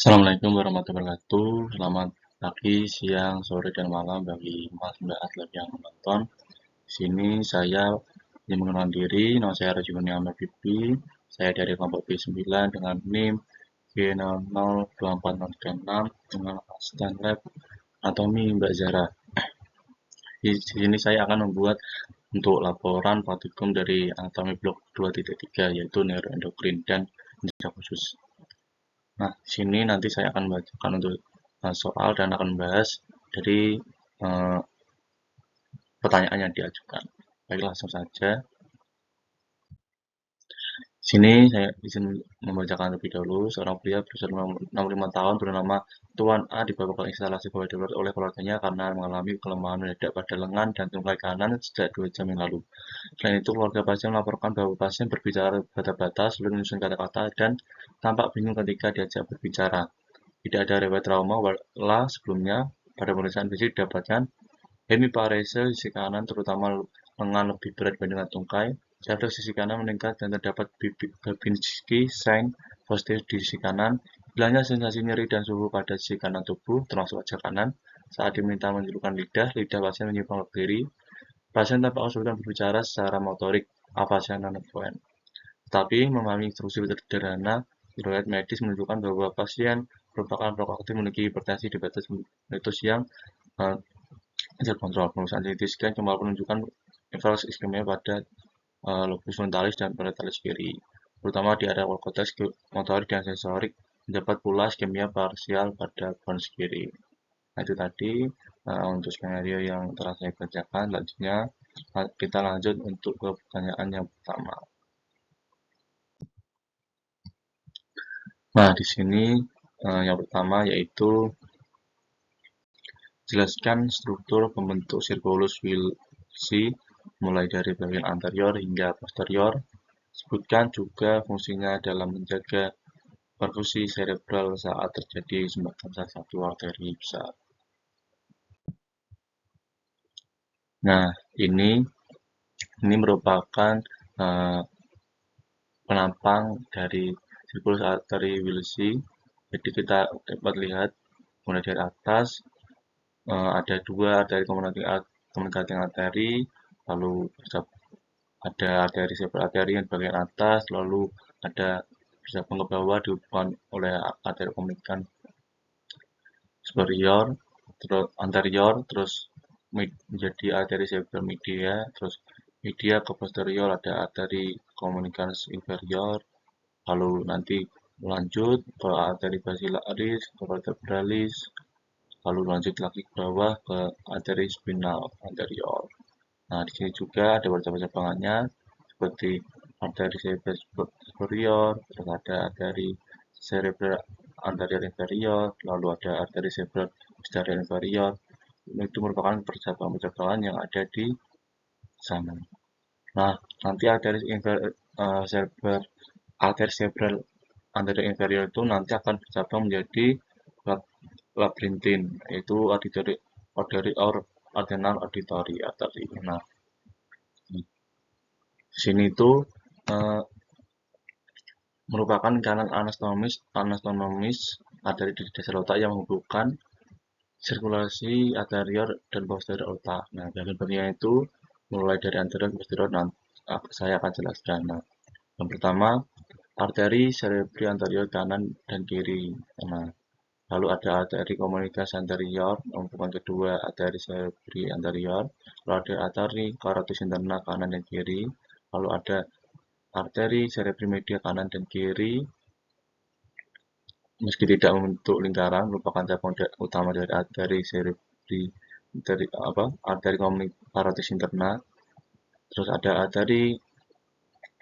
Assalamualaikum warahmatullahi wabarakatuh. Selamat pagi, siang, sore, dan malam bagi Mas Mbak atlet yang menonton. Di sini saya ingin mengenalkan diri. Nama saya Raji Kurniawan Bibi. Saya dari kelompok B9 dengan NIM G002436 dengan asisten lab anatomi Mbak Zara. Di sini saya akan membuat untuk laporan praktikum dari anatomi blok 2.3 yaitu neuroendokrin dan indera khusus. Nah, di sini nanti saya akan membacakan untuk soal dan akan membahas dari eh, pertanyaan yang diajukan. Baik, langsung saja. Sini saya izin membacakan terlebih dahulu. Seorang pria berusia 65 tahun bernama Tuan A dibawa ke instalasi gawai darurat oleh keluarganya karena mengalami kelemahan mendadak pada lengan dan tungkai kanan sejak 2 jam yang lalu. Selain itu, keluarga pasien melaporkan bahwa pasien berbicara bata-bata, sulit menyusun kata-kata, dan tampak bingung ketika diajak berbicara. Tidak ada riwayat trauma, walau sebelumnya pada pemeriksaan fisik didapatkan hemiparese sisi kanan, terutama lengan lebih berat dibandingkan tungkai. Refleks sisi kanan meningkat dan terdapat Babinski sign positif di sisi kanan. Hilangnya sensasi nyeri dan suhu pada sisi kanan tubuh, termasuk wajah kanan. Saat diminta menunjukkan lidah, lidah pasien menyimpang ke kiri. Pasien tampak kesulitan berbicara secara motorik, afasia non-fluent. Tetapi memahami instruksi sederhana, riwayat medis menunjukkan bahwa pasien merupakan perokok aktif memiliki hipertensi diabetes melitus yang eh, terkontrol. Pemeriksaan CT scan kembali menunjukkan evaluasi iskemia pada lobus frontalis dan parietalis kiri, terutama di area korteks motorik dan sensorik. Terdapat pula iskemia parsial pada pons kiri. Nah, itu tadi untuk skenario yang telah saya bacakan. Selanjutnya kita lanjut untuk ke pertanyaan yang pertama. Nah, di sini yang pertama yaitu jelaskan struktur pembentuk sirkulus Wilsi mulai dari bagian anterior hingga posterior. Sebutkan juga fungsinya dalam menjaga perfusi cerebral saat terjadi sumbatan salah satu arteri besar. Nah, ini merupakan uh, penampang dari sirkulus arteri Wilsi. Jadi kita dapat lihat mulai dari atas ada dua arteri komunikating arteri, lalu ada arteri cerebral arteri yang bagian atas, lalu ada bersambung ke bawah dihubungkan oleh arteri komunikan superior, terus anterior, terus menjadi arteri cerebral media, terus media ke posterior ada arteri komunikan inferior, lalu nanti lanjut ke arteri basilaris, ke vertebralis, lalu lanjut lagi ke bawah ke arteri spinal anterior. Nah, di sini juga ada cabang-cabangnya seperti arteri cerebral superior, terus ada arteri cerebral anterior inferior, lalu ada arteri cerebral posterior inferior. Itu merupakan percabangan-percabangan yang ada di sana. Nah, nanti cerebral arteri cerebral anterior inferior itu nanti akan bercabang menjadi labrintin, yaitu auditory auditory artery. Nah, di sini itu eh, merupakan kanal anastomomis arteri di dasar otak yang menghubungkan sirkulasi anterior dan posterior otak. Nah, bagian-bagian itu mulai dari anterior ke posterior nanti saya akan jelaskan. Nah, yang pertama, arteri cerebri anterior kanan dan kiri. Nah, lalu ada arteri komunitas anterior, yang kedua arteri cerebri anterior, lalu ada arteri carotis interna kanan dan kiri, lalu ada arteri cerebri media kanan dan kiri, meski tidak membentuk lingkaran, merupakan cabang utama dari arteri cerebri dari arteri carotis interna. Terus ada arteri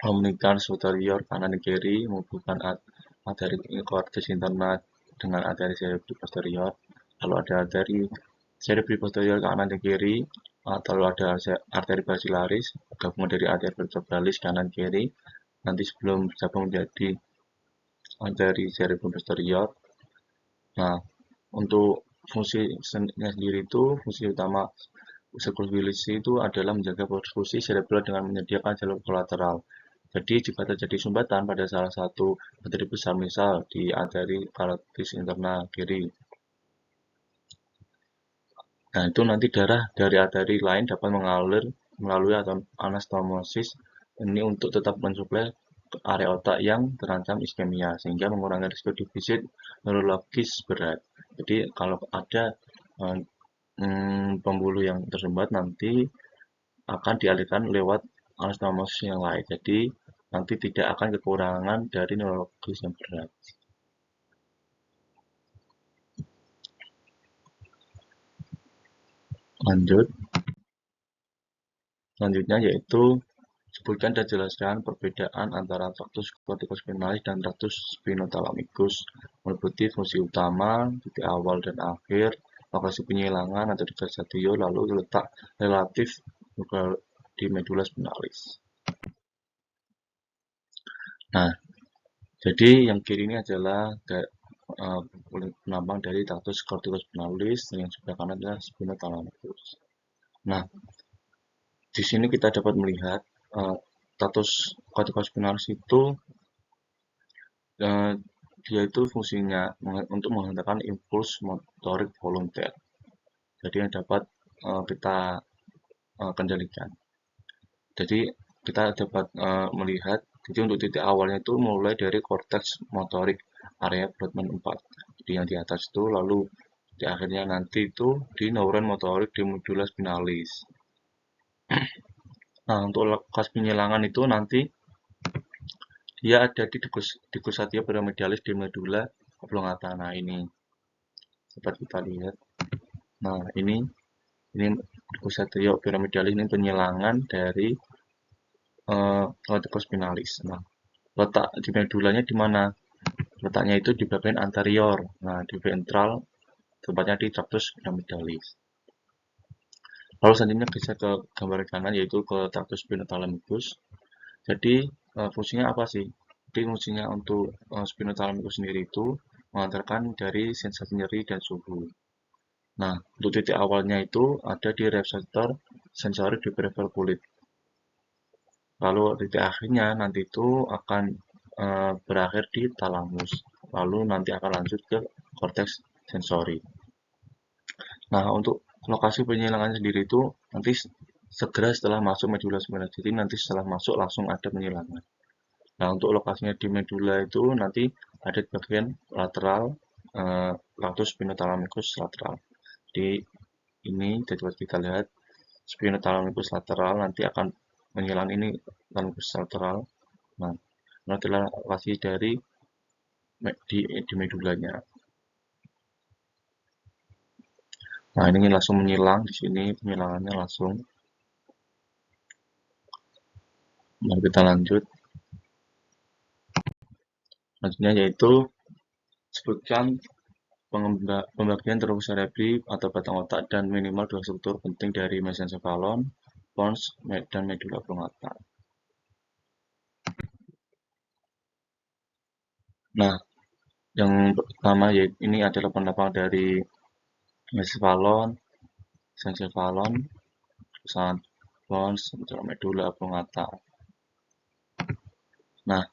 komunikan superior kanan dan kiri menghubungkan arteri carotis interna dengan arteri cerebri posterior. Lalu ada arteri cerebri posterior kanan dan kiri, lalu ada arteri basilaris gabungan dari arteri vertebralis kanan kiri. Nanti sebelum bergabung menjadi arteri cerebri posterior. Nah, untuk fungsinya sendiri itu, fungsi utama sirkulasi itu adalah menjaga perfusi cerebral dengan menyediakan jalur kolateral. Jadi jika terjadi sumbatan pada salah satu arteri besar, misal di arteri karotis internal kiri, nah itu nanti darah dari arteri lain dapat mengalir melalui anastomosis ini untuk tetap mensuplai ke area otak yang terancam iskemia, sehingga mengurangi risiko defisit neurologis berat. Jadi kalau ada eh, pembuluh yang tersumbat nanti akan dialihkan lewat anastomosis yang lain. Jadi nanti tidak akan kekurangan dari neurologis yang berat. Lanjut, selanjutnya yaitu sebutkan dan jelaskan perbedaan antara traktus corticospinalis dan traktus spinothalamicus, meliputi fungsi utama, titik awal dan akhir, lokasi penyilangan atau digastatio, lalu letak relatif di medula spinalis. Nah, jadi yang kiri ini adalah uh, penampang dari traktus corticospinalis, yang sebelah kanan adalah spinothalamicus. Nah, di sini kita dapat melihat traktus corticospinalis itu dia itu fungsinya untuk menghentakkan impuls motorik volunter. Jadi yang dapat kita kendalikan. Jadi kita dapat melihat, jadi untuk titik awalnya itu mulai dari korteks motorik area Brodmann 4. Jadi yang di atas itu, lalu di akhirnya nanti itu di neuron motorik di medula spinalis. Nah, untuk lekas penyilangan itu nanti dia ada di digusatio piramidales di medula oblongata. Nah, ini dapat kita lihat. Nah, ini digusatio piramidales ini penyilangan dari cortical spinalis. Nah, letak di medulanya di mana? Letaknya itu di bagian anterior. Nah, di ventral, tempatnya di tractus piramidalis. Lalu selanjutnya bisa ke gambar kanan, yaitu ke tractus spinothalamicus. Jadi, fungsinya apa sih? Jadi, fungsinya untuk spinothalamicus sendiri itu mengantarkan dari sensasi nyeri dan suhu. Nah, untuk titik awalnya itu ada di reseptor sensori di peripheral kulit. Lalu titik akhirnya nanti itu akan berakhir di talamus. Lalu nanti akan lanjut ke korteks sensori. Nah, untuk lokasi penyilangan sendiri itu nanti segera setelah masuk medula spinalis. Jadi nanti setelah masuk langsung ada penyilangan. Nah, untuk lokasinya di medula itu nanti ada di bagian lateral lactus spinothalamicus lateral. Di ini dapat kita lihat spinothalamicus lateral nanti akan menyilang ini thalamus lateral. Nah, ini adalah lokasi dari di medulanya. Nah, ini langsung menyilang di sini, penyilangannya langsung. Mari kita lanjut. Selanjutnya yaitu sebutkan pembagian terumbu cerebri atau batang otak dan minimal dua struktur penting dari mesencephalon, pons, dan medula oblongata. Nah, yang pertama yaitu ini adalah pendapat dari mesencephalon, sencephalon, pons, medula oblongata. Nah,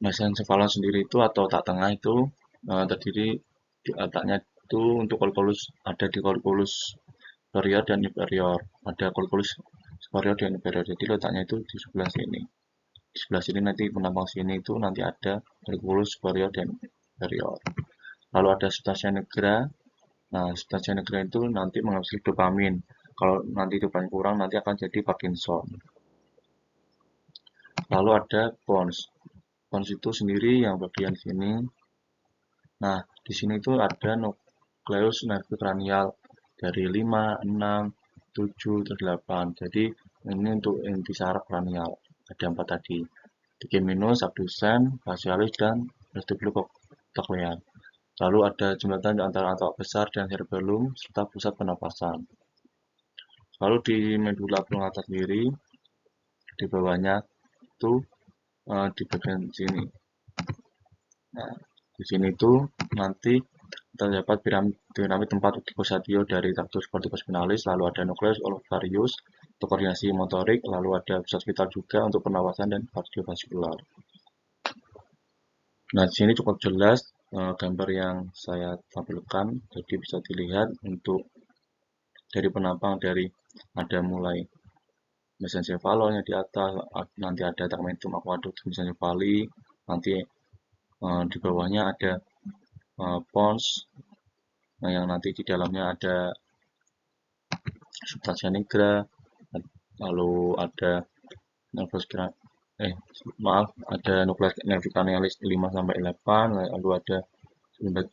mesencephalon sendiri itu atau otak tengah itu terdiri di otaknya itu untuk kalkulus ada di kalkulus superior dan inferior. Ada kalkulus superior dan inferior. Jadi letaknya itu di sebelah sini. Di sebelah sini nanti penampang sini itu nanti ada kalkulus superior dan inferior. Lalu ada substansia nigra. Nah, substansia nigra itu nanti menghasilkan dopamin. Kalau nanti dopamin kurang nanti akan jadi Parkinson. Lalu ada pons. Pons itu sendiri yang bagian sini. Nah, di sini itu ada nukleus nervi kranial dari 5, 6, 7, 8. Jadi ini untuk inti saraf kranial. Ada 4 tadi. Trigeminus, abdusen, facialis, dan vestibulum cochlear. Lalu ada jembatan antara otak besar dan cerebellum serta pusat penapasan. Lalu di medula oblongata sendiri, di bawahnya itu di bagian sini. Nah, di sini itu nanti terdapat piramid tempat digusatio dari traktus corticospinalis, lalu ada nukleus olivarius, untuk koordinasi motorik, lalu ada pusat vital juga untuk pernapasan dan kardiovaskular. Nah, di sini cukup jelas gambar yang saya tampilkan, jadi bisa dilihat untuk dari penampang dari ada mulai mesencephalon yang di atas, nanti ada tegmentum aqueductus mesencephali, nanti di bawahnya ada pons, yang nanti di dalamnya ada substantia nigra, lalu ada nervus ada nukleus canalis 5 sampai 8, lalu ada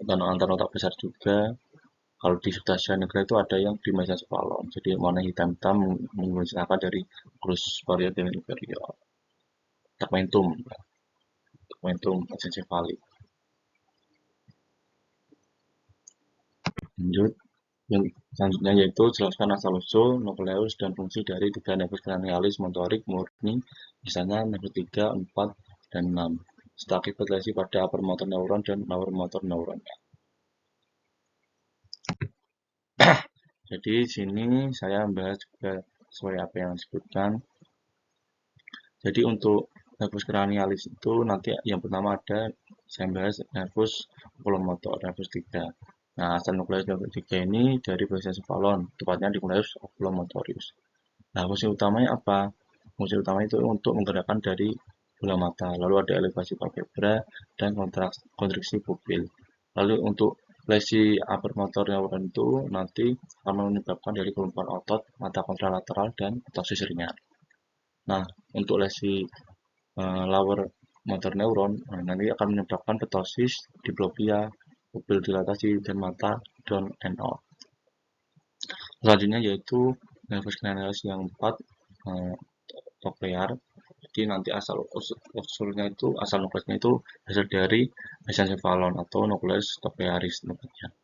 antar otak besar juga. Kalau di substantia nigra itu ada yang di mesencephalon, jadi warna hitam-hitam menggunakan dari nukleus superior dan inferior. Tegmentum mesencephali. Lanjut, yang selanjutnya yaitu jelaskan asal-usul, nukleus, dan fungsi dari tiga nervus cranialis motorik murni, misalnya nervus 3, 4, dan 6. Serta akibat lesi pada upper motor neuron dan lower motor neuron. Jadi sini saya membahas juga sesuai apa yang disebutkan. Jadi untuk nervus cranialis itu nanti yang pertama ada saya bahas nervus oculomotor, nervus 3. Nah, asal nukleus nervus 3 ini dari mesencephalon, tepatnya di nukleus oculomotorius. Nah, fungsi utamanya apa? Fungsi utama itu untuk menggerakkan dari bola mata, lalu ada elevasi palpebra dan kontriksi pupil. Lalu untuk lesi upper motor neuron itu nanti akan menyebabkan dari kelumpuhan otot mata kontralateral dan ptosis ringan. Nah, untuk lesi lower motor neuron nanti akan menyebabkan ptosis, diplopia, pupil dilatasi, dan mata down and out. Selanjutnya yaitu nervus cranialis yang 4, cochlear. Jadi nanti asal usulnya itu, asal nukleusnya itu hasil dari mesencephalon atau nukleus cochlearis namanya.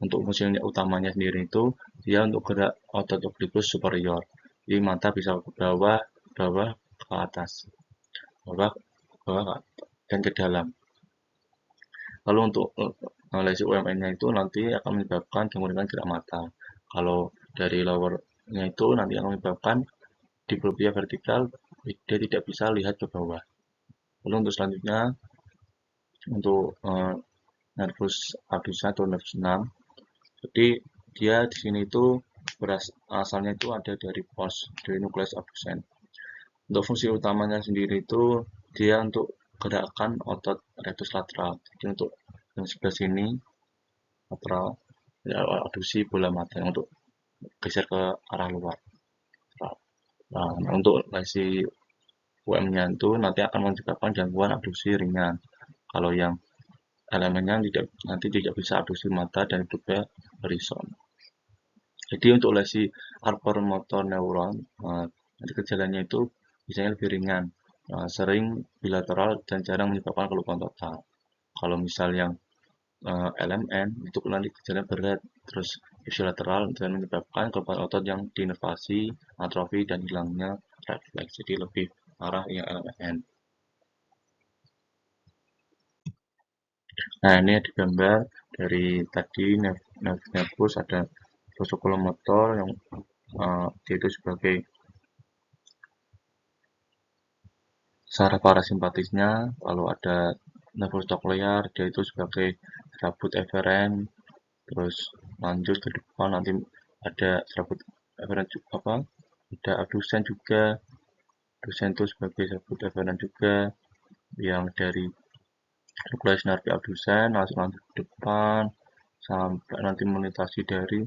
Untuk fungsi utamanya sendiri itu dia untuk gerak otot oblikus superior. Jadi mata bisa ke bawah, bawah ke atas, bawah, bawah dan ke dalam. Lalu untuk lesi UMN-nya itu nanti akan menyebabkan gangguan gerak mata. Kalau dari lower-nya itu nanti akan menyebabkan diplopia vertikal, dia tidak bisa lihat ke bawah. Lalu untuk selanjutnya, untuk nervus abdusen atau nervus 6, jadi dia di sini itu asalnya itu ada dari pons, dari nukleus abdusen. Untuk fungsi utamanya sendiri itu dia untuk gerakan otot rectus lateral. Jadi untuk yang sebelah sini lateral, ya, abduksi bola mata untuk geser ke arah luar. Nah, untuk lesi UM-nya itu nanti akan menyebabkan gangguan abduksi ringan. Kalau yang elemennya nanti tidak bisa abduksi mata dan juga horizon. Jadi untuk lesi upper motor neuron, nanti gejalanya itu biasanya lebih ringan, sering bilateral dan jarang menyebabkan kelumpuhan total. Kalau misal yang LMN itu nanti gejalanya berat, terus ipsilateral dan menyebabkan kelumpuhan otot yang diinervasi, atrofi dan hilangnya refleks. Jadi lebih arah yang LMN. Nah, ini ada gambar dari tadi nervus ada oculomotor yang dia itu sebagai saraf parasimpatisnya, lalu ada nervus cochlear, dia itu sebagai serabut eferen, terus lanjut ke depan nanti ada serabut eferen apa? Ada abdusen juga, abdusen itu sebagai serabut eferen juga, yang dari nukleus nervi abdusen langsung lanjut ke depan sampai nanti melintasi dari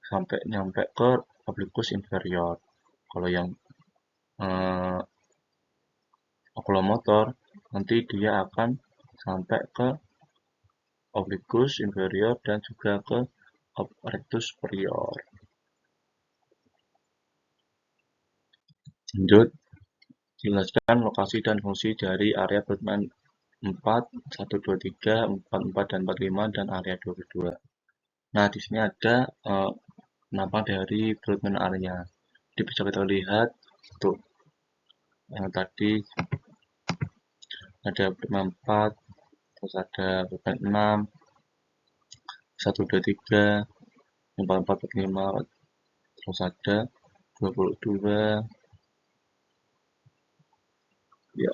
sampai nyampe ke oblikus inferior. Kalau yang oculomotor nanti dia akan sampai ke oblikus inferior dan juga ke rectus superior. Lanjut, jelaskan lokasi dan fungsi dari area Brodmann 4, 1, 2, 3, 4, 4, dan 45, dan area 22. Nah, di sini ada penampang dari Brodmann area. Jadi bisa kita lihat untuk tadi ada Brodmann 4, terus ada Brodmann 6, 1, 2, 3, 4, 4, 5, terus ada 22, ya,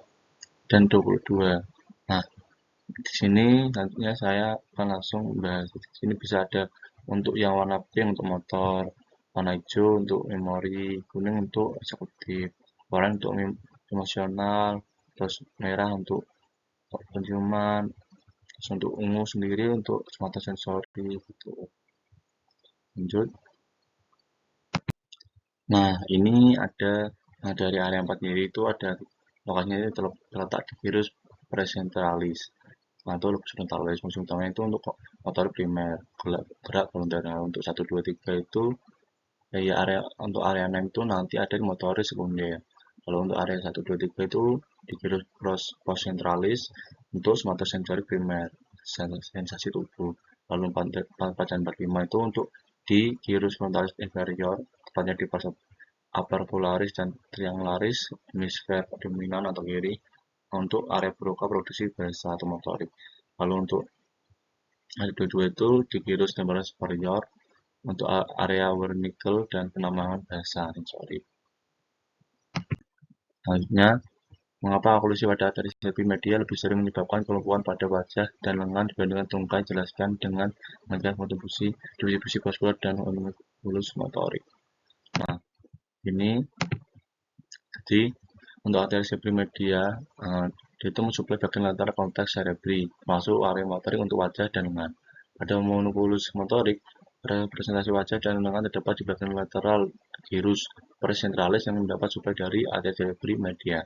dan 22. Nah, di sini nantinya saya akan langsung bahas. Di sini bisa ada untuk yang warna pink untuk motor, warna hijau untuk memori, kuning untuk eksekutif, oranye untuk emosional, terus merah untuk penciuman, terus untuk ungu sendiri untuk semata sensori gitu. Lanjut. Nah, ini ada dari area 4 sendiri itu ada lokasinya itu terletak di virus presentalis. Nah, itu presentalis fungsi utamanya itu untuk motor primer, gerak volunter. Nah, untuk 1, 2, 3 itu ya area untuk area 6 itu nanti ada di motoris sekunder. Kalau untuk area 1, 2, 3 itu di virus postcentralis untuk semata sensori primer, sensasi tubuh. Lalu 4 dan 45 itu untuk di gyrus frontalis inferior, tepatnya di fase upper polaris dan triangularis, hemisfer dominan atau kiri, untuk area broca produksi bahasa atau motorik. Lalu untuk area 22 itu di gyrus temporalis superior, untuk area Wernicke dan penambahan bahasa sensori. Selanjutnya, mengapa oklusi pada arteri media lebih sering menyebabkan kelumpuhan pada wajah dan lengan dibandingkan tungkai? Jelaskan dengan menjelaskan kontribusi vaskular dan onulus motorik. Nah, ini jadi untuk arteri media dia itu mensuplai bagian latar konteks cerebri, masuk area motorik untuk wajah dan lengan. Pada onulus motorik, representasi wajah dan lengan terdapat di bagian lateral gyrus presentalis yang mendapat suplai dari arteri cerebri media.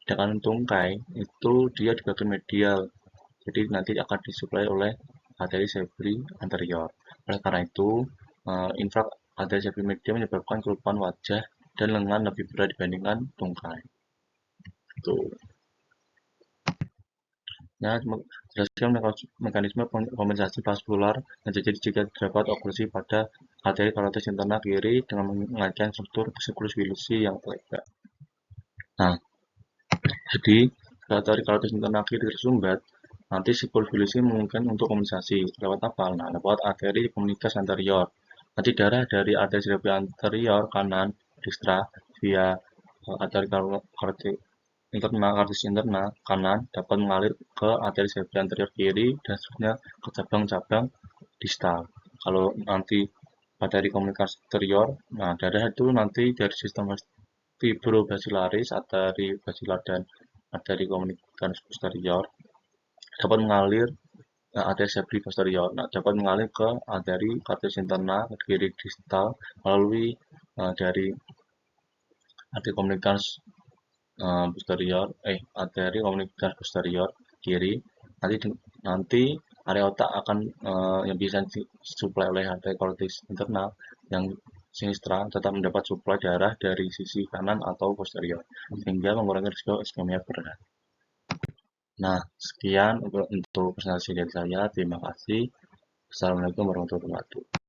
Sedangkan tungkai itu dia di bagian medial, jadi nanti akan disuplai oleh arteri cerebri anterior. Oleh karena itu, infrak arteri cerebri media menyebabkan kelumpuhan wajah dan lengan lebih berat dibandingkan tungkai. Itu. Nah, jelaskan mekanisme kompensasi vaskular yang terjadi jika terdapat oklusi pada arteri karotis interna kiri dengan mengaitkan struktur sirkulasi yang lebar. Nah, jadi arteri karotis interna kiri tersumbat, nanti sirkulasi memungkinkan untuk kompensasi lewat apa? Nah, lewat arteri komunikas anterior. Nanti darah dari arteri cerebri anterior kanan distra via arteri karotis interna kanan dapat mengalir ke arteri cerebri anterior kiri dan seterusnya ke cabang-cabang distal. Kalau nanti arteri komunikas anterior, nah darah itu nanti dari sistem fibrobasilaris, arteri basilar dan arteri komunikas posterior dapat mengalir arteri cerebri posterior. Nah, dapat mengalir ke arteri karotis interna kiri distal melalui dari arteri komunikas posterior, arteri komunikas posterior kiri. Nanti area otak akan yang bisa disuplai oleh arteri karotis internal yang sinistra tetap mendapat suplai darah dari sisi kanan atau posterior sehingga mengurangi risiko iskemia berat. Nah, sekian untuk presentasi dari saya. Terima kasih. Assalamualaikum warahmatullahi wabarakatuh.